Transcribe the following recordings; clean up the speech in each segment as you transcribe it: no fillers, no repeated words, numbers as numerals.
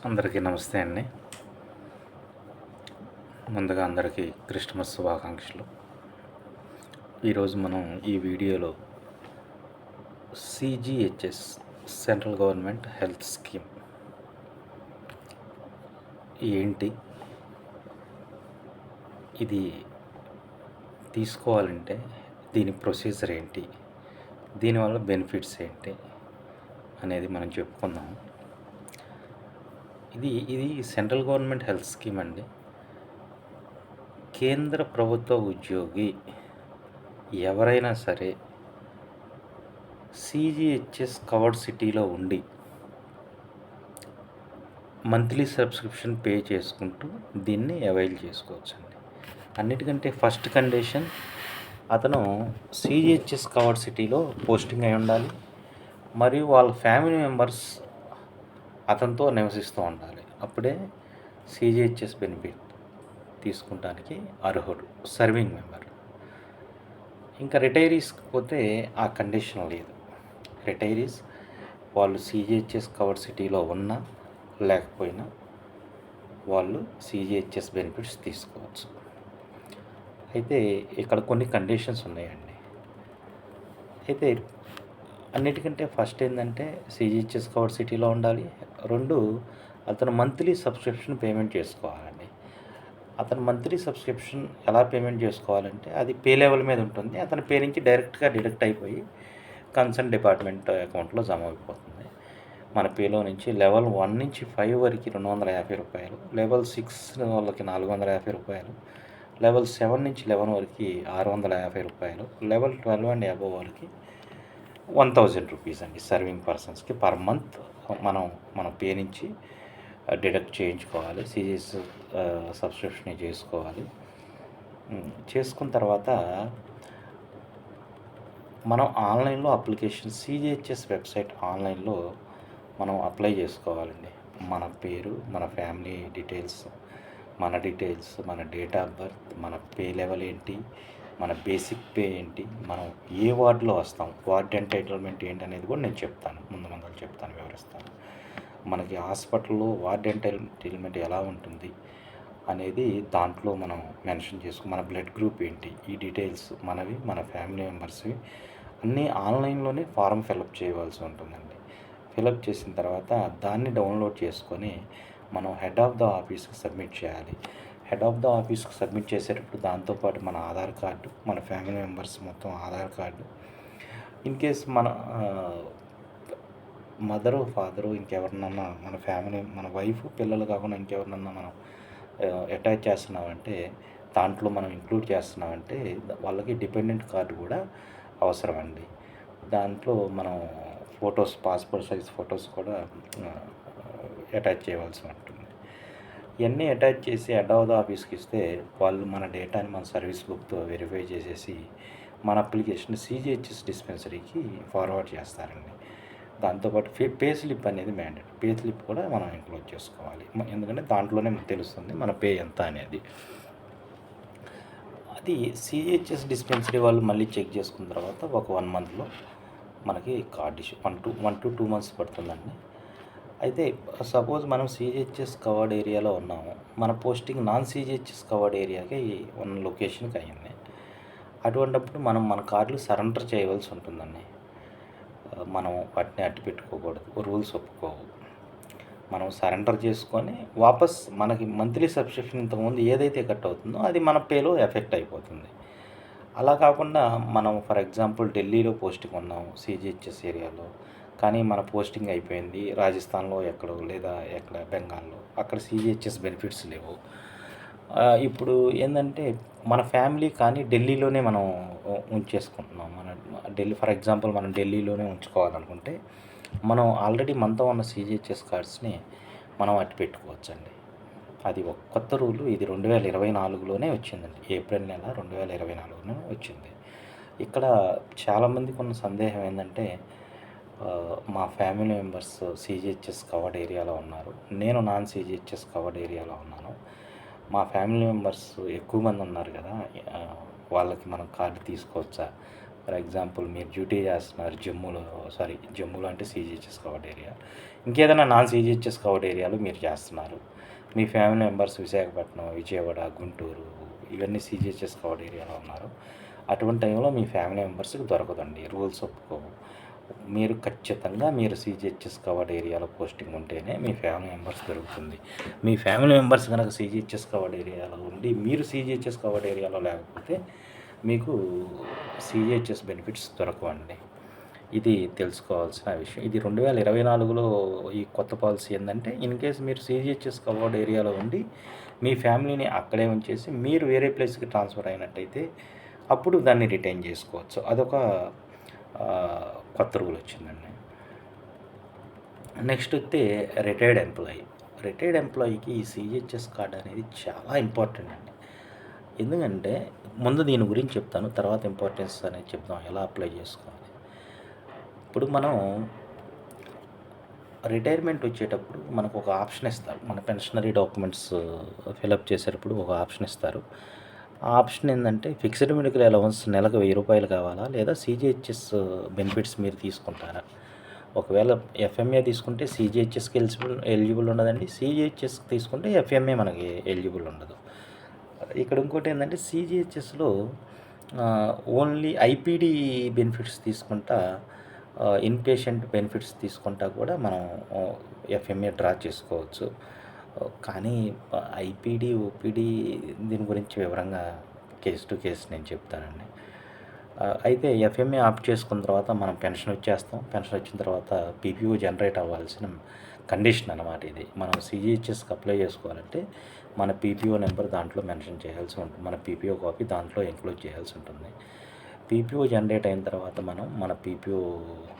అందరికీ నమస్తే అండి. ముందుగా అందరికీ క్రిస్మస్ శుభాకాంక్షలు. ఈరోజు మనం ఈ వీడియోలో CGHS central government health scheme ఏంటి, ఇది తీసుకోవాలంటే దీని ప్రొసీజర్ ఏంటి, దీనివల్ల బెనిఫిట్స్ ఏంటి అనేది మనం చెప్పుకుందాం. ఇది సెంట్రల్ గవర్నమెంట్ హెల్త్ స్కీమ్ అండి. కేంద్ర ప్రభుత్వ ఉద్యోగి ఎవరైనా సరే CGHS కవర్డ్ సిటీలో ఉండి మంత్లీ సబ్స్క్రిప్షన్ పే చేసుకుంటూ దీన్ని అవైల్ చేసుకోవచ్చండి. అన్నిటికంటే ఫస్ట్ కండిషన్, అతను CGHS కవర్డ్ సిటీలో పోస్టింగ్ అయి ఉండాలి, మరియు వాళ్ళ ఫ్యామిలీ మెంబర్స్ అతనితో నివసిస్తూ ఉండాలి. అప్పుడే CGHS బెనిఫిట్ తీసుకుంటానికి అర్హుడు, సర్వింగ్ మెంబర్. ఇంకా రిటైరీస్కి పోతే ఆ కండిషన్ లేదు. రిటైరీస్ వాళ్ళు CGHS కవర్డ్ సిటీలో ఉన్నా లేకపోయినా వాళ్ళు CGHS బెనిఫిట్స్ తీసుకోవచ్చు. అయితే ఇక్కడ కొన్ని కండిషన్స్ ఉన్నాయండి. అయితే అన్నిటికంటే ఫస్ట్ ఏంటంటే CGHS కవర్డ్ సిటీలో ఉండాలి. 2, అతను మంత్లీ సబ్స్క్రిప్షన్ పేమెంట్ చేసుకోవాలండి. అతను మంత్లీ సబ్స్క్రిప్షన్ ఎలా పేమెంట్ చేసుకోవాలంటే అది పే లెవెల్ మీద ఉంటుంది. అతని పే నుంచి డైరెక్ట్గా డిడక్ట్ అయిపోయి కన్సర్న్ డిపార్ట్మెంట్ అకౌంట్లో జమ అయిపోతుంది. మన పేలో నుంచి లెవెల్ 1 నుంచి 5 వరకు 250 రూపాయలు, లెవెల్ 6 వాళ్ళకి 450 రూపాయలు, లెవెల్ 7 నుంచి 11 వరకు 650 రూపాయలు, లెవెల్ 12 అండ్ అబోవ్ వాళ్ళకి 1000 రూపీస్ అండి. సర్వింగ్ పర్సన్స్కి పర్ మంత్ మన పే నుంచి డిడక్ట్ చేయించుకోవాలి. CGHS సబ్స్క్రిప్షన్ చేసుకోవాలి. చేసుకున్న తర్వాత మనం ఆన్లైన్లో అప్లికేషన్ CGHS వెబ్సైట్ ఆన్లైన్లో మనం అప్లై చేసుకోవాలండి. మన పేరు, మన ఫ్యామిలీ డీటెయిల్స్, మన డేట్ ఆఫ్ బర్త్, మన పే లెవెల్ ఏంటి, మన బేసిక్ పే ఏంటి, మనం ఏ వార్డులో వస్తాం, వార్డ్ ఎంటైటిల్మెంట్ ఏంటి అనేది కూడా నేను చెప్తాను, ముందు చెప్తాను, వివరిస్తాను. మనకి హాస్పిటల్లో వార్డ్ ఎంటైటిల్మెంట్ ఎలా ఉంటుంది అనేది దాంట్లో మనం మెన్షన్ చేసుకుని, మన బ్లడ్ గ్రూప్ ఏంటి, ఈ డీటెయిల్స్ మనవి, మన ఫ్యామిలీ మెంబర్స్వి అన్నీ ఆన్లైన్లోనే ఫారం ఫిలప్ చేయవలసి ఉంటుందండి. ఫిలప్ చేసిన తర్వాత దాన్ని డౌన్లోడ్ చేసుకొని మనం హెడ్ ఆఫ్ ద ఆఫీస్కి సబ్మిట్ చేయాలి. హెడ్ ఆఫ్ ద ఆఫీస్కి సబ్మిట్ చేసేటప్పుడు దాంతోపాటు మన ఆధార్ కార్డు, మన ఫ్యామిలీ మెంబర్స్ మొత్తం ఆధార్ కార్డు, ఇన్ కేస్ మన మదరు, ఫాదరు, ఇంకెవరినన్నా మన ఫ్యామిలీ, మన వైఫ్, పిల్లలు కాకుండా ఇంకెవరినన్నా మనం అటాచ్ చేస్తున్నామంటే, దాంట్లో మనం ఇంక్లూడ్ చేస్తున్నామంటే వాళ్ళకి డిపెండెంట్ కార్డు కూడా అవసరం అండి. దాంట్లో మనం ఫొటోస్, పాస్పోర్ట్ సైజ్ ఫొటోస్ కూడా అటాచ్ చేయవలసి ఉంటుంది. ఇవన్నీ అటాచ్ చేసి హెడ్ ఆఫ్ ద ఆఫీస్కి ఇస్తే వాళ్ళు మన డేటాని మన సర్వీస్ బుక్తో వెరిఫై చేసేసి మన అప్లికేషన్ CGHS డిస్పెన్సరీకి ఫార్వర్డ్ చేస్తారండి. దాంతోపాటు పే స్లిప్ అనేది మ్యాండేట్. పే స్లిప్ కూడా మనం ఇంక్లూడ్ చేసుకోవాలి, ఎందుకంటే దాంట్లోనే తెలుస్తుంది మన పే ఎంత అనేది. అది CGHS డిస్పెన్సరీ వాళ్ళు మళ్ళీ చెక్ చేసుకున్న తర్వాత ఒక 1 మంత్లో మనకి కార్డు ఇష్యూ, 1 to 2 మంత్స్ పడుతుందండి. అయితే సపోజ్ మనం CGHS కవర్డ్ ఏరియాలో ఉన్నాము, మన పోస్టింగ్ నాన్ CGHS కవర్డ్ ఏరియాకి ఉన్న లొకేషన్కి అయ్యింది. అటువంటిప్పుడు మనం మన కార్డులు సరెండర్ చేయవలసి ఉంటుందండి. మనం వాటిని అట్టి పెట్టుకోకూడదు, రూల్స్ ఒప్పుకోవు. మనం సరెండర్ చేసుకొని వాపస్ మనకి మంత్లీ సబ్స్క్రిప్షన్ ఇంతకుముందు ఏదైతే కట్ అవుతుందో అది మన పేలో ఎఫెక్ట్ అయిపోతుంది. అలా కాకుండా మనం ఫర్ ఎగ్జాంపుల్ ఢిల్లీలో పోస్టింగ్ ఉన్నాం CGHS ఏరియాలో, కానీ మన పోస్టింగ్ అయిపోయింది రాజస్థాన్లో ఎక్కడో, లేదా ఎక్కడ బెంగాల్లో, అక్కడ CGHS బెనిఫిట్స్ లేవు. ఇప్పుడు ఏంటంటే మన ఫ్యామిలీ కానీ ఢిల్లీలోనే మనం ఉంచేసుకుంటున్నాం. ఫర్ ఎగ్జాంపుల్ మనం ఢిల్లీలోనే ఉంచుకోవాలనుకుంటే మనం ఆల్రెడీ మనతో ఉన్న CGHS కార్డ్స్ని మనం అట్టి పెట్టుకోవచ్చండి. అది ఒక కొత్త రూలు. ఇది 2024లోనే వచ్చిందండి. ఏప్రిల్ నెల 2024లోనే వచ్చింది. ఇక్కడ చాలామందికి ఉన్న సందేహం ఏంటంటే, మా ఫ్యామిలీ మెంబర్స్ CGHS కవర్డ్ ఏరియాలో ఉన్నారు, నేను నాన్ CGHS కవర్డ్ ఏరియాలో ఉన్నాను, మా ఫ్యామిలీ మెంబర్స్ ఎక్కువ మంది ఉన్నారు కదా, వాళ్ళకి మనం కార్డు తీసుకోవచ్చా, ఫర్ ఎగ్జాంపుల్ మీరు డ్యూటీ చేస్తున్నారు జమ్మూలో అంటే సీజీహెచ్ఎస్ కవర్డ్ ఏరియా, ఇంకేదైనా నాన్ సీజీహెచ్ఎస్ కవర్డ్ ఏరియాలో మీరు చేస్తున్నారు, మీ ఫ్యామిలీ మెంబర్స్ విశాఖపట్నం, విజయవాడ, గుంటూరు ఇవన్నీ సీజీహెచ్ఎస్ కవర్డ్ ఏరియాలో ఉన్నారు. అటువంటి టైంలో మీ ఫ్యామిలీ మెంబర్స్కి దొరకదండి, రూల్స్ ఒప్పుకోవు. మీరు ఖచ్చితంగా సీజీహెచ్ఎస్ కవర్డ్ ఏరియాలో పోస్టింగ్ ఉంటేనే మీ ఫ్యామిలీ మెంబర్స్ దొరుకుతుంది. మీ ఫ్యామిలీ మెంబర్స్ కనుక సీజీహెచ్ఎస్ కవర్డ్ ఏరియాలో ఉండి మీరు సీజీహెచ్ఎస్ కవర్డ్ ఏరియాలో లేకపోతే మీకు సీజీహెచ్ఎస్ బెనిఫిట్స్ దొరకవండి. ఇది తెలుసుకోవాల్సిన విషయం. ఇది 2024లో ఈ కొత్త పాలసీ ఏంటంటే, ఇన్ కేస్ మీరు సీజీహెచ్ఎస్ కవర్డ్ ఏరియాలో ఉండి మీ ఫ్యామిలీని అక్కడే ఉంచేసి మీరు వేరే ప్లేస్కి ట్రాన్స్ఫర్ అయినట్టయితే అప్పుడు దాన్ని రిటైన్ చేసుకోవచ్చు. అదొక కొత్త రూల్ వచ్చిందండి. నెక్స్ట్ వస్తే రిటైర్డ్ ఎంప్లాయీకి ఈ సీజీహెచ్ఎస్ కార్డ్ అనేది చాలా ఇంపార్టెంట్ అండి. ఎందుకంటే ముందు దీని గురించి చెప్తాను, తర్వాత ఇంపార్టెన్స్ అనేది చెప్తాం, ఎలా అప్లై చేసుకోవాలి. ఇప్పుడు మనం రిటైర్మెంట్ వచ్చేటప్పుడు మనకు ఒక ఆప్షన్ ఇస్తారు, మన పెన్షనరీ డాక్యుమెంట్స్ ఫిలప్ చేసేటప్పుడు ఒక ఆప్షన్ ఇస్తారు. ఆ ఆప్షన్ ఏంటంటే, ఫిక్స్డ్ మెడికల్ అలవెన్స్ నెలకు 1000 రూపాయలు కావాలా, లేదా సీజీహెచ్ఎస్ బెనిఫిట్స్ మీరు తీసుకుంటారా. ఒకవేళ ఎఫ్ఎంఏ తీసుకుంటే సీజీహెచ్ఎస్కి ఎలిజిబుల్ ఉండదండి, సీజీహెచ్ఎస్ తీసుకుంటే ఎఫ్ఎంఏ మనకి ఎలిజిబుల్ ఉండదు. ఇక్కడ ఇంకోటి ఏంటంటే, సీజీహెచ్ఎస్లో ఓన్లీ ఐపీడీ బెనిఫిట్స్ తీసుకుంటా, ఇన్ పేషెంట్ బెనిఫిట్స్ తీసుకుంటా కూడా మనం ఎఫ్ఎంఏ డ్రా చేసుకోవచ్చు. కానీ ఐపీడీ, ఓపీడీ దీని గురించి వివరంగా కేస్ టు కేస్ నేను చెప్తానండి. అయితే ఎఫ్ఎంఏ ఆప్ట్ చేసుకున్న తర్వాత మనం పెన్షన్ వచ్చిన తర్వాత పీపీఓ జనరేట్ అవ్వాల్సిన కండిషన్ అన్నమాట ఇది. మనం సీజీహెచ్ఎస్కి అప్లై చేసుకోవాలంటే మన పీపీఓ నెంబర్ దాంట్లో మెన్షన్ చేయాల్సి ఉంటుంది, మన పీపీఓ కాపీ దాంట్లో ఇంక్లూడ్ చేయాల్సి ఉంటుంది. పీపీఓ జనరేట్ అయిన తర్వాత మనం మన పీపీఓ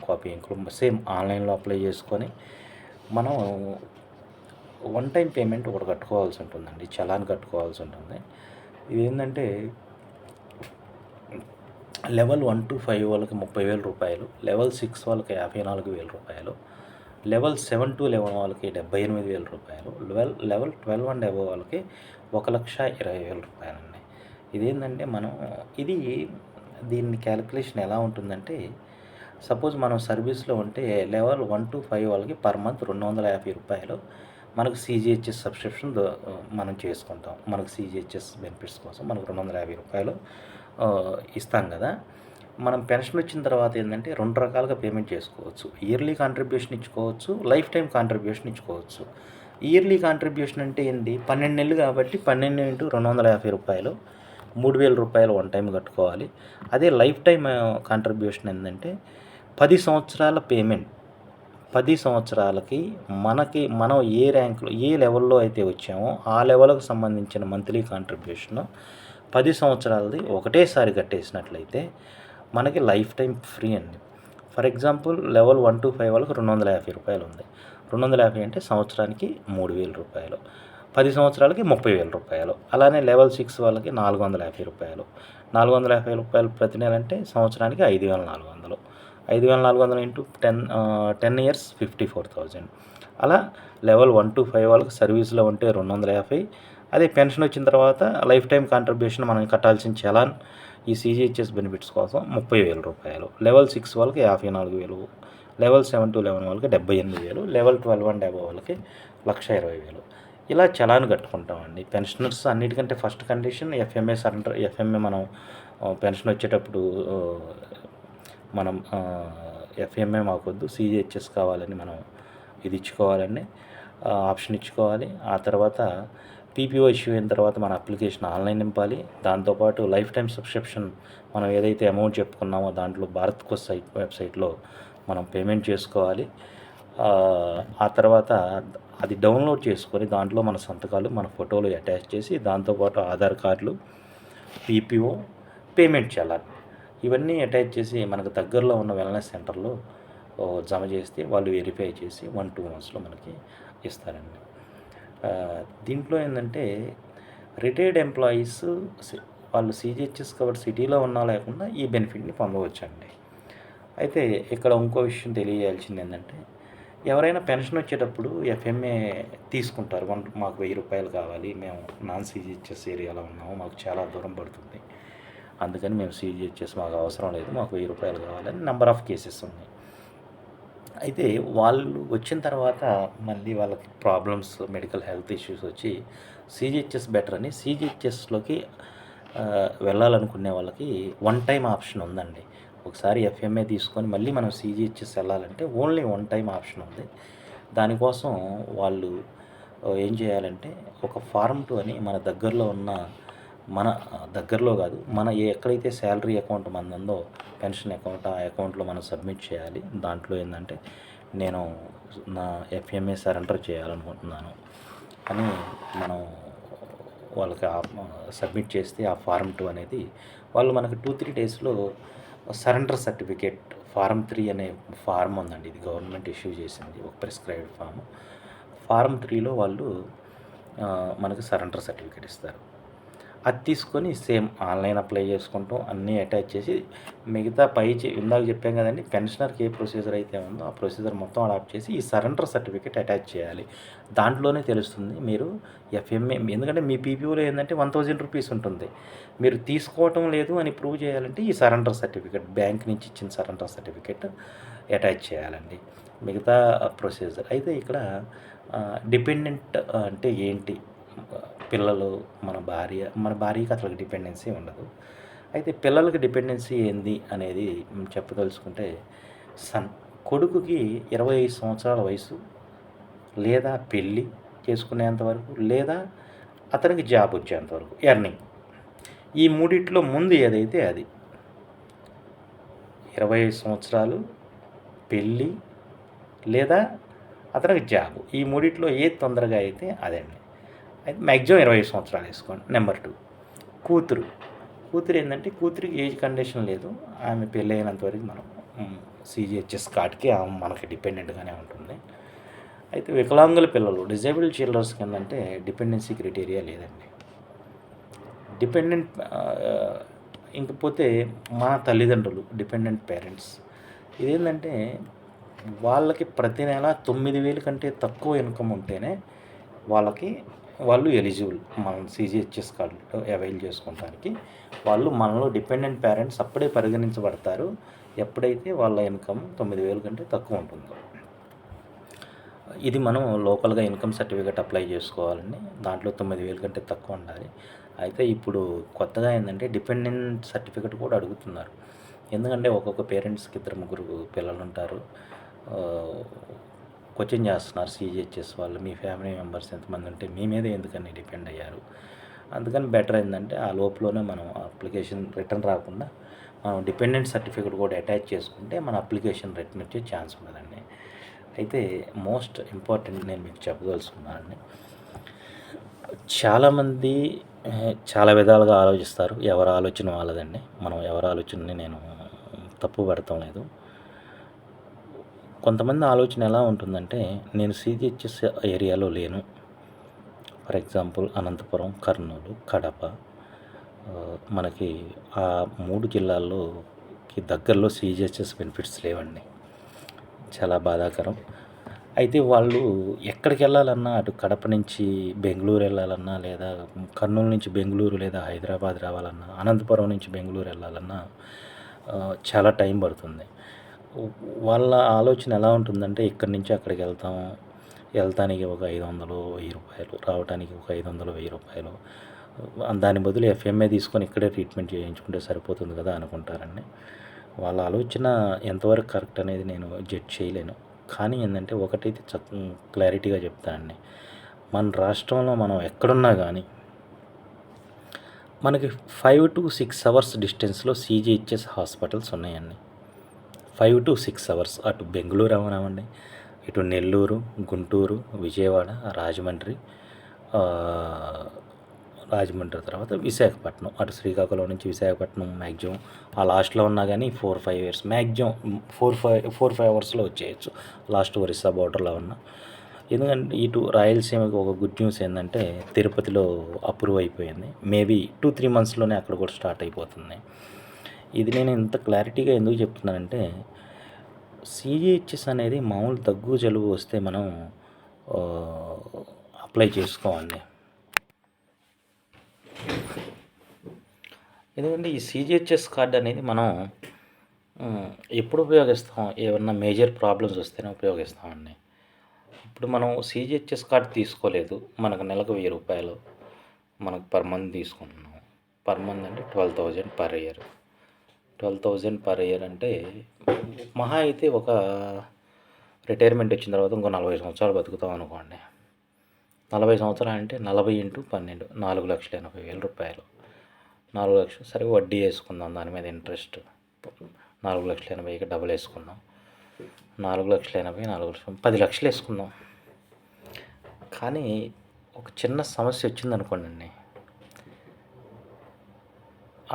కాపీ ఇంక్లూడ్ సేమ్ ఆన్లైన్లో అప్లై చేసుకొని మనం వన్ టైం పేమెంట్ ఒకటి కట్టుకోవాల్సి ఉంటుందండి, చలాన్ కట్టుకోవాల్సి ఉంటుంది. ఇది ఏంటంటే, లెవెల్ 1 to 5 వాళ్ళకి 30,000 రూపాయలు, లెవెల్ 6 వాళ్ళకి 54,000 రూపాయలు, లెవెల్ 7 to 11 వాళ్ళకి 78,000 రూపాయలు, లెవెల్ 12 అండ్ అబవ్ వాళ్ళకి 1,20,000 రూపాయలండి. ఇదేంటంటే దీన్ని క్యాలిక్యులేషన్ ఎలా ఉంటుందంటే, సపోజ్ మనం సర్వీస్లో ఉంటే లెవెల్ 1 to 5 వాళ్ళకి పర్ మంత్ 250 రూపాయలు మనకు సీజీహెచ్ఎస్ సబ్స్క్రిప్షన్ మనం చేసుకుంటాం. మనకు సీజీహెచ్ఎస్ బెనిఫిట్స్ కోసం మనకు 250 రూపాయలు ఇస్తాం కదా. మనం పెన్షన్ వచ్చిన తర్వాత ఏంటంటే 2 రకాలుగా పేమెంట్ చేసుకోవచ్చు. ఇయర్లీ కాంట్రిబ్యూషన్ ఇచ్చుకోవచ్చు, లైఫ్ టైం కాంట్రిబ్యూషన్ ఇచ్చుకోవచ్చు. ఇయర్లీ కాంట్రిబ్యూషన్ అంటే ఏంటి, 12 నెలలు కాబట్టి 12 × 250 రూపాయలు, 3,000 రూపాయలు వన్ టైం కట్టుకోవాలి. అదే లైఫ్ టైం కాంట్రిబ్యూషన్ ఏంటంటే 10 సంవత్సరాల పేమెంట్. 10 సంవత్సరాలకి మనం ఏ ర్యాంక్లో ఏ లెవెల్లో అయితే వచ్చామో ఆ లెవెల్కి సంబంధించిన మంత్లీ కాంట్రిబ్యూషన్ 10 సంవత్సరాలది ఒకటేసారి కట్టేసినట్లయితే మనకి లైఫ్ టైం ఫ్రీ అండి. ఫర్ ఎగ్జాంపుల్ లెవెల్ 1 to 5 వాళ్ళకి 250 రూపాయలు ఉంది. 250 అంటే సంవత్సరానికి 3,000 రూపాయలు, 10 సంవత్సరాలకి 30,000 రూపాయలు. అలానే లెవెల్ 6 వాళ్ళకి 450 రూపాయలు, 450 రూపాయలు ప్రతి నెల అంటే సంవత్సరానికి 5,400, 5,400 ఇంటూ 10 ఇయర్స్ 54,000. అలా లెవెల్ 1 to 5 వాళ్ళకి సర్వీస్లో ఉంటే 250. అదే పెన్షన్ వచ్చిన తర్వాత లైఫ్ టైం కాంట్రిబ్యూషన్ మనం కట్టాల్సిన చలాన్ ఈ సీజీహెచ్ఎస్ బెనిఫిట్స్ కోసం 30,000 రూపాయలు, లెవెల్ 6 వాళ్ళకి 54,000, లెవెల్ 7 to 11 వాళ్ళకి 78,000, లెవెల్ 12 అండ్ అబవ్ వాళ్ళకి 1,20,000. ఇలా చలాన్ కట్టుకుంటామండి. పెన్షనర్స్ అన్నిటికంటే ఫస్ట్ కండిషన్ ఎఫ్ఎంఏ మనం పెన్షన్ వచ్చేటప్పుడు మనం ఎఫ్ఎంఏ మాకొద్దు, సీజీహెచ్ఎస్ కావాలని మనం ఇది ఇచ్చుకోవాలండి, ఆప్షన్ ఇచ్చుకోవాలి. ఆ తర్వాత పీపీఓ ఇష్యూ అయిన తర్వాత మన అప్లికేషన్ ఆన్లైన్ నింపాలి. దాంతోపాటు లైఫ్ టైం సబ్స్క్రిప్షన్ మనం ఏదైతే అమౌంట్ చెప్పుకున్నామో దాంట్లో భారత్ కోస్ వెబ్సైట్లో మనం పేమెంట్ చేసుకోవాలి. ఆ తర్వాత అది డౌన్లోడ్ చేసుకొని దాంట్లో మన సంతకాలు, మన ఫోటోలు అటాచ్ చేసి దాంతోపాటు ఆధార్ కార్డులు, పీపీఓ, పేమెంట్ చలాన్ ఇవన్నీ అటాచ్ చేసి మనకు దగ్గరలో ఉన్న వెల్నెస్ సెంటర్లో జమ చేస్తే వాళ్ళు వెరిఫై చేసి 1-2 మంత్స్లో మనకి ఇస్తారండి. దీంట్లో ఏంటంటే రిటైర్డ్ ఎంప్లాయీస్ వాళ్ళు సీజీహెచ్ఎస్ కవర్డ్ సిటీలో ఉన్నా లేకుండా ఈ బెనిఫిట్ని పొందవచ్చండి. అయితే ఇక్కడ ఇంకో విషయం తెలియజేయాల్సింది ఏంటంటే, ఎవరైనా పెన్షన్ వచ్చేటప్పుడు ఎఫ్ఎంఏ తీసుకుంటారు. మాకు 1,000 రూపాయలు కావాలి, మేము నాన్ సీజీహెచ్ఎస్ ఏరియాలో ఉన్నాము, మాకు చాలా దూరం పడుతుంది అందుకని మేము సీజీహెచ్ఎస్ మాకు అవసరం లేదు, మాకు 1000 రూపాయలు కావాలని నెంబర్ ఆఫ్ కేసెస్ ఉన్నాయి. అయితే వాళ్ళు వచ్చిన తర్వాత మళ్ళీ వాళ్ళకి ప్రాబ్లమ్స్, మెడికల్ హెల్త్ ఇష్యూస్ వచ్చి సీజీహెచ్ఎస్ బెటర్ అని సీజీహెచ్ఎస్లోకి వెళ్ళాలనుకునే వాళ్ళకి వన్ టైం ఆప్షన్ ఉందండి. ఒకసారి ఎఫ్ఎంఏ తీసుకొని మళ్ళీ మనం సీజీహెచ్ఎస్ వెళ్ళాలంటే ఓన్లీ వన్ టైం ఆప్షన్ ఉంది. దానికోసం వాళ్ళు ఏం చేయాలంటే ఒక ఫార్మ్ 2 అని మన దగ్గరలో కాదు, మన ఎక్కడైతే శాలరీ అకౌంట్ మనది ఉందో పెన్షన్ అకౌంట్, ఆ అకౌంట్లో మనం సబ్మిట్ చేయాలి. దాంట్లో ఏంటంటే నేను నా ఎఫ్ఎంఏ సరెండర్ చేయాలనుకుంటున్నాను అని మనం వాళ్ళకి సబ్మిట్ చేస్తే ఆ ఫార్మ్ 2 అనేది వాళ్ళు మనకు 2-3 డేస్లో సరెండర్ సర్టిఫికేట్ ఫార్మ్ 3 అనే ఫార్మ్ ఉందండి. ఇది గవర్నమెంట్ ఇష్యూ చేసింది, ఒక ప్రిస్క్రైబ్డ్ ఫార్మ్ 3లో వాళ్ళు మనకు సరెండర్ సర్టిఫికేట్ ఇస్తారు. అది తీసుకొని సేమ్ ఆన్లైన్ అప్లై చేసుకుంటాం, అన్నీ అటాచ్ చేసి మిగతా ఇందాక చెప్పాం కదండి, పెన్షనర్కి ఏ ప్రొసీజర్ అయితే ఉందో ఆ ప్రొసీజర్ మొత్తం అడాప్ట్ చేసి ఈ సరెండర్ సర్టిఫికేట్ అటాచ్ చేయాలి. దాంట్లోనే తెలుస్తుంది మీరు ఎఫ్ఎంఏ, ఎందుకంటే మీ పీపీఓలో ఏంటంటే 1000 రూపీస్ ఉంటుంది. మీరు తీసుకోవటం లేదు అని ప్రూవ్ చేయాలంటే ఈ సరెండర్ సర్టిఫికేట్, బ్యాంక్ నుంచి ఇచ్చిన సరెండర్ సర్టిఫికేట్ అటాచ్ చేయాలండి. మిగతా ప్రొసీజర్ అయితే ఇక్కడ డిపెండెంట్ అంటే ఏంటి, పిల్లలు, మన భార్యకి అసలు డిపెండెన్సీ ఉండదు. అయితే పిల్లలకి డిపెండెన్సీ ఏంది అనేది చెప్పదలుచుకుంటే, కొడుకుకి 25 సంవత్సరాల వయసు లేదా పెళ్ళి చేసుకునేంత వరకు లేదా అతనికి జాబ్ వచ్చేంత వరకు ఎర్నింగ్, ఈ మూడిట్లో ముందు ఏదైతే అది 25 సంవత్సరాలు, పెళ్ళి లేదా అతనికి జాబ్, ఈ మూడిట్లో ఏది తొందరగా అయితే అదండి. అయితే మ్యాక్సిమం 25 సంవత్సరాలు వేసుకోండి. నెంబర్ 2 కూతురు ఏంటంటే కూతురికి ఏజ్ కండిషన్ లేదు, ఆమె పెళ్ళి అయినంత వరకు మనం సీజీహెచ్ఎస్ కార్డ్కి ఆమె మనకి డిపెండెంట్గానే ఉంటుంది. అయితే వికలాంగుల పిల్లలు, డిజేబుల్డ్ చిల్డ్రన్స్కి ఏంటంటే డిపెండెన్సీ క్రైటీరియా లేదండి. డిపెండెంట్ ఇంకపోతే మా తల్లిదండ్రులు, డిపెండెంట్ పేరెంట్స్, ఇదేంటంటే వాళ్ళకి ప్రతి నెల 9,000 కంటే తక్కువ ఇన్కమ్ ఉంటేనే వాళ్ళు ఎలిజిబుల్ మనం సీజీహెచ్ఎస్ కార్డు అవైల్ చేసుకోవడానికి. మనలో డిపెండెంట్ పేరెంట్స్ అప్పుడే పరిగణించబడతారు ఎప్పుడైతే వాళ్ళ ఇన్కమ్ 9,000 కంటే తక్కువ ఉంటుందో. ఇది మనం లోకల్గా ఇన్కమ్ సర్టిఫికేట్ అప్లై చేసుకోవాలండి. దాంట్లో 9,000 కంటే తక్కువ ఉండాలి. అయితే ఇప్పుడు కొత్తగా ఏంటంటే డిపెండెంట్ సర్టిఫికేట్ కూడా అడుగుతున్నారు. ఎందుకంటే ఒక్కొక్క పేరెంట్స్కి 2-3 పిల్లలు ఉంటారు. క్వశ్చన్ చేస్తున్నారు సీజీహెచ్ఎస్ వాళ్ళు, మీ ఫ్యామిలీ మెంబర్స్ ఎంతమంది ఉంటే మీ మీద ఎందుకని డిపెండ్ అయ్యారు. అందుకని బెటర్ ఏంటంటే ఆ లోపలనే మనం అప్లికేషన్ రిటర్న్ రాకుండా మనం డిపెండెంట్ సర్టిఫికేట్ కూడా అటాచ్ చేసుకుంటే మన అప్లికేషన్ రిటర్న్ వచ్చే ఛాన్స్ ఉండదండి. అయితే మోస్ట్ ఇంపార్టెంట్ నేను మీకు చెప్పదలుచుకున్నానండి, చాలామంది చాలా విధాలుగా ఆలోచిస్తారు. ఎవరి ఆలోచన వాళ్ళదండి. మనం ఎవరి ఆలోచనని నేను తప్పు పడటం లేదు. కొంతమంది ఆలోచన ఎలా ఉంటుందంటే, నేను సీజీహెచ్ఎస్ ఏరియాలో లేను, ఫర్ ఎగ్జాంపుల్ అనంతపురం, కర్నూలు, కడప, మనకి ఆ 3 జిల్లాల్లోకి దగ్గరలో సీజీహెచ్ఎస్ బెనిఫిట్స్ లేవండి. చాలా బాధాకరం. అయితే వాళ్ళు ఎక్కడికి వెళ్ళాలన్నా, అటు కడప నుంచి బెంగళూరు వెళ్ళాలన్నా, లేదా కర్నూలు నుంచి బెంగళూరు లేదా హైదరాబాద్ రావాలన్నా, అనంతపురం నుంచి బెంగళూరు వెళ్ళాలన్నా చాలా టైం పడుతుంది. వాళ్ళ ఆలోచన ఎలా ఉంటుందంటే, ఇక్కడి నుంచి అక్కడికి వెళ్తానికి ఒక 500, 1000 రూపాయలు, రావడానికి ఒక 500, 1000 రూపాయలు, దాని బదులు ఎఫ్ఎంఏ తీసుకొని ఇక్కడే ట్రీట్మెంట్ చేయించుకుంటే సరిపోతుంది కదా అనుకుంటారండి. వాళ్ళ ఆలోచన ఎంతవరకు కరెక్ట్ అనేది నేను జడ్జ్ చేయలేను. కానీ ఏంటంటే ఒకటైతే క్లారిటీగా చెప్తానండి, మన రాష్ట్రంలో మనం ఎక్కడున్నా కానీ మనకి 5 to 6 అవర్స్ డిస్టెన్స్లో సీజీహెచ్ఎస్ హాస్పిటల్స్ ఉన్నాయండి. 5 to 6 అవర్స్. అటు బెంగళూరు అవనివ్వండి, ఇటు నెల్లూరు, గుంటూరు, విజయవాడ, రాజమండ్రి తర్వాత విశాఖపట్నం, అటు శ్రీకాకుళం నుంచి విశాఖపట్నం మ్యాక్సిమం ఆ లాస్ట్లో ఉన్నా కానీ 4-5 ఇయర్స్ మ్యాక్సిమం 4-5 అవర్స్లో వచ్చేయచ్చు, లాస్ట్ ఒరిస్సా బోర్డర్లో ఉన్న. ఎందుకంటే ఇటు రాయలసీమకి ఒక గుడ్ న్యూస్ ఏంటంటే, తిరుపతిలో అప్రూవ్ అయిపోయింది. మేబీ 2-3 మంత్స్లోనే అక్కడ కూడా స్టార్ట్ అయిపోతుంది. ఇది నేను ఇంత క్లారిటీగా ఎందుకు చెప్తున్నానంటే, సీజీహెచ్ఎస్ అనేది మామూలు దగ్గు జలుబు వస్తే మనం అప్లై చేసుకోవాలి. ఎందుకంటే ఈ సీజీహెచ్ఎస్ కార్డ్ అనేది మనం ఎప్పుడు ఉపయోగిస్తాం? ఏమన్నా మేజర్ ప్రాబ్లమ్స్ వస్తేనే ఉపయోగిస్తామండి. ఇప్పుడు మనం సీజీహెచ్ఎస్ కార్డ్ తీసుకోలేదు. మనకు నెలకు రూ. 1000 మనకు పర్ మంత్ తీసుకుంటున్నాం. పర్ మంత్ అంటే 12,000 పర్ ఇయర్. 12,000 పర్ ఇయర్ అంటే మహా అయితే ఒక రిటైర్మెంట్ వచ్చిన తర్వాత ఇంకో 40 సంవత్సరాలు బతుకుతాం అనుకోండి. 40 సంవత్సరాలు అంటే 40 × 12 4,80,000 రూపాయలు. 4,00,000 సరే వడ్డీ వేసుకుందాం దాని మీద ఇంట్రెస్ట్ 4,80,000కి డబుల్ వేసుకుందాం. 4,80,000 4,00,000 10 లక్షలు వేసుకుందాం. కానీ ఒక చిన్న సమస్య వచ్చిందనుకోండి,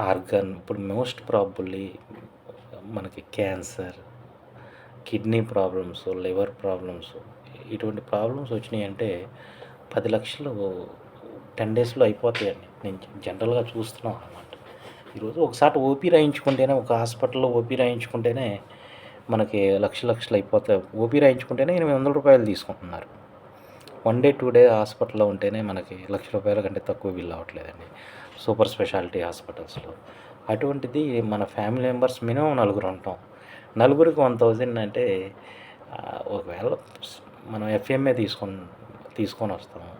ఆర్గాన్ ఇప్పుడు మోస్ట్ ప్రాబబ్లీ మనకి cancer, kidney problems, liver problems, ఇటువంటి ప్రాబ్లమ్స్ వచ్చినాయి అంటే 10 లక్షలు 10 డేస్లో అయిపోతాయండి. నేను జనరల్గా చూస్తున్నాం అన్నమాట. ఈరోజు ఒకసారి ఓపీ రాయించుకుంటేనే, ఒక హాస్పిటల్లో ఓపీ రాయించుకుంటేనే మనకి లక్షలు అయిపోతాయి. ఓపీ రాయించుకుంటేనే 800 రూపాయలు తీసుకుంటున్నారు. 1 డే 2 డే హాస్పిటల్లో ఉంటేనే మనకి రూ. 1,00,000 కంటే తక్కువ బిల్ అవ్వట్లేదండి సూపర్ స్పెషాలిటీ హాస్పిటల్స్లో. అటువంటిది మన ఫ్యామిలీ మెంబర్స్ మినిమం నలుగురు ఉంటాం. నలుగురికి 1,000 అంటే ఒకవేళ మనం ఎఫ్ఎంఏ తీసుకొని వస్తాము.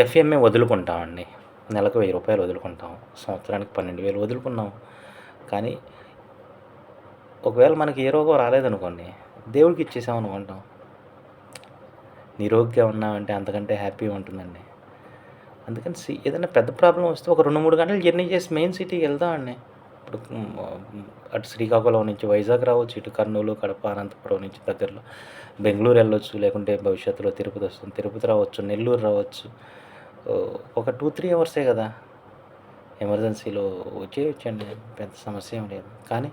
ఎఫ్ఎంఏ వదులుకుంటామండి. నెలకు రూ. 1,000 వదులుకుంటాం. సంవత్సరానికి 12,000 వదులుకున్నాం. కానీ ఒకవేళ మనకి ఏ రోగం రాలేదనుకోండి, దేవుడికి ఇచ్చేసామనుకుంటాం. నిరోగ్గా ఉన్నామంటే అంతకంటే హ్యాపీగా ఉంటుందండి. అందుకని ఏదైనా పెద్ద ప్రాబ్లం వస్తే ఒక 2-3 గంటలు జర్నీ చేసి మెయిన్ సిటీకి వెళ్దామండి. ఇప్పుడు అటు శ్రీకాకుళం నుంచి వైజాగ్ రావచ్చు, ఇటు కర్నూలు, కడప, అనంతపురం నుంచి దగ్గరలో బెంగళూరు వెళ్ళొచ్చు, లేకుంటే భవిష్యత్తులో తిరుపతి వస్తుంది, తిరుపతి రావచ్చు, నెల్లూరు రావచ్చు. ఒక 2-3 అవర్సే కదా, ఎమర్జెన్సీలో వచ్చేయచ్చండి, పెద్ద సమస్య ఏం లేదు. కానీ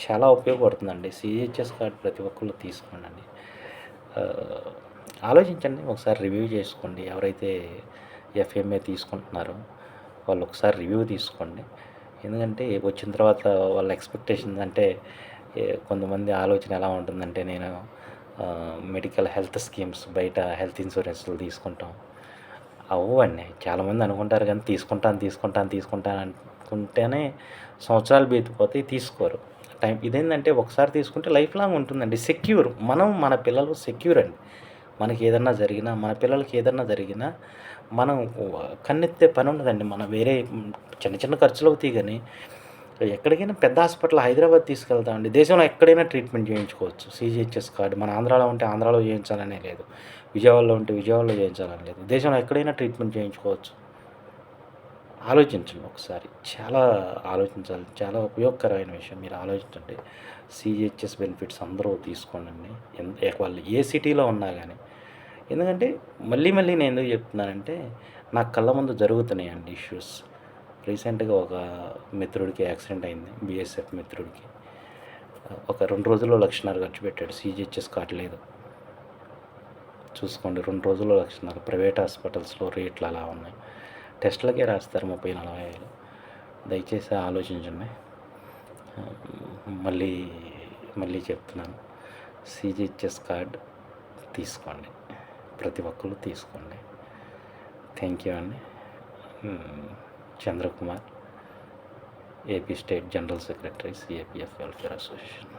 చాలా ఉపయోగపడుతుందండి సీజీహెచ్ఎస్ కార్డ్. ప్రతి ఒక్కళ్ళు తీసుకోండి. ఆలోచించండి, ఒకసారి రివ్యూ చేసుకోండి. ఎవరైతే ఎఫ్ఎంఏ తీసుకుంటున్నారో వాళ్ళు ఒకసారి రివ్యూ తీసుకోండి. ఎందుకంటే వచ్చిన తర్వాత వాళ్ళ ఎక్స్పెక్టేషన్స్ అంటే కొంతమంది ఆలోచన ఎలా ఉంటుందంటే, నేను మెడికల్ హెల్త్ స్కీమ్స్, బయట హెల్త్ ఇన్సూరెన్స్లు తీసుకుంటాం. అవ్వండి, చాలామంది అనుకుంటారు కానీ తీసుకుంటాను అనుకుంటేనే సంవత్సరాలు బీతిపోతే తీసుకోరు. ఇదేంటంటే ఒకసారి తీసుకుంటే లైఫ్ లాంగ్ ఉంటుందండి. సెక్యూర్. మన పిల్లలు సెక్యూర్ అండి. మనకి ఏదన్నా జరిగినా, మన పిల్లలకి ఏదన్నా జరిగినా మనం కన్నెత్తే పని ఉండదండి. మనం వేరే చిన్న ఖర్చులు అవుతాయి కానీ ఎక్కడికైనా పెద్ద హాస్పిటల్ హైదరాబాద్ తీసుకెళ్తామండి. దేశంలో ఎక్కడైనా ట్రీట్మెంట్ చేయించుకోవచ్చు. సీజీహెచ్ఎస్ కార్డు మన ఆంధ్రాలో ఉంటే ఆంధ్రాలో చేయించాలనే లేదు, విజయవాడలో ఉంటే విజయవాడలో చేయించాలని లేదు. దేశంలో ఎక్కడైనా ట్రీట్మెంట్ చేయించుకోవచ్చు. ఆలోచించండి ఒకసారి, చాలా ఆలోచించాలి. చాలా ఉపయోగకరమైన విషయం, మీరు ఆలోచించండి. సీజీహెచ్ఎస్ బెనిఫిట్స్ అందరూ తీసుకోండి, వాళ్ళు ఏ సిటీలో ఉన్నా కానీ. ఎందుకంటే మళ్ళీ నేను ఎందుకు చెప్తున్నానంటే, నా కళ్ళ ముందు జరుగుతున్నాయండి ఇష్యూస్. రీసెంట్గా ఒక మిత్రుడికి యాక్సిడెంట్ అయింది, బీఎస్ఎఫ్ మిత్రుడికి. ఒక 2 రోజుల్లో 1,50,000 ఖర్చు పెట్టాడు. సీజీహెచ్ఎస్ కార్డు లేదు. చూసుకోండి, 2 రోజుల్లో 1,50,000. ప్రైవేట్ హాస్పిటల్స్లో రేట్లు అలా ఉన్నాయి. టెస్టులకే రాస్తారు 30,000-40,000. దయచేసి ఆలోచించండి. మళ్ళీ చెప్తున్నాను, సీజీహెచ్ఎస్ కార్డ్ తీసుకోండి, ప్రతి ఒక్కరు తీసుకోండి. థ్యాంక్ యూ అండి. Chandrakumar, AP state general secretary, CAPF welfare association.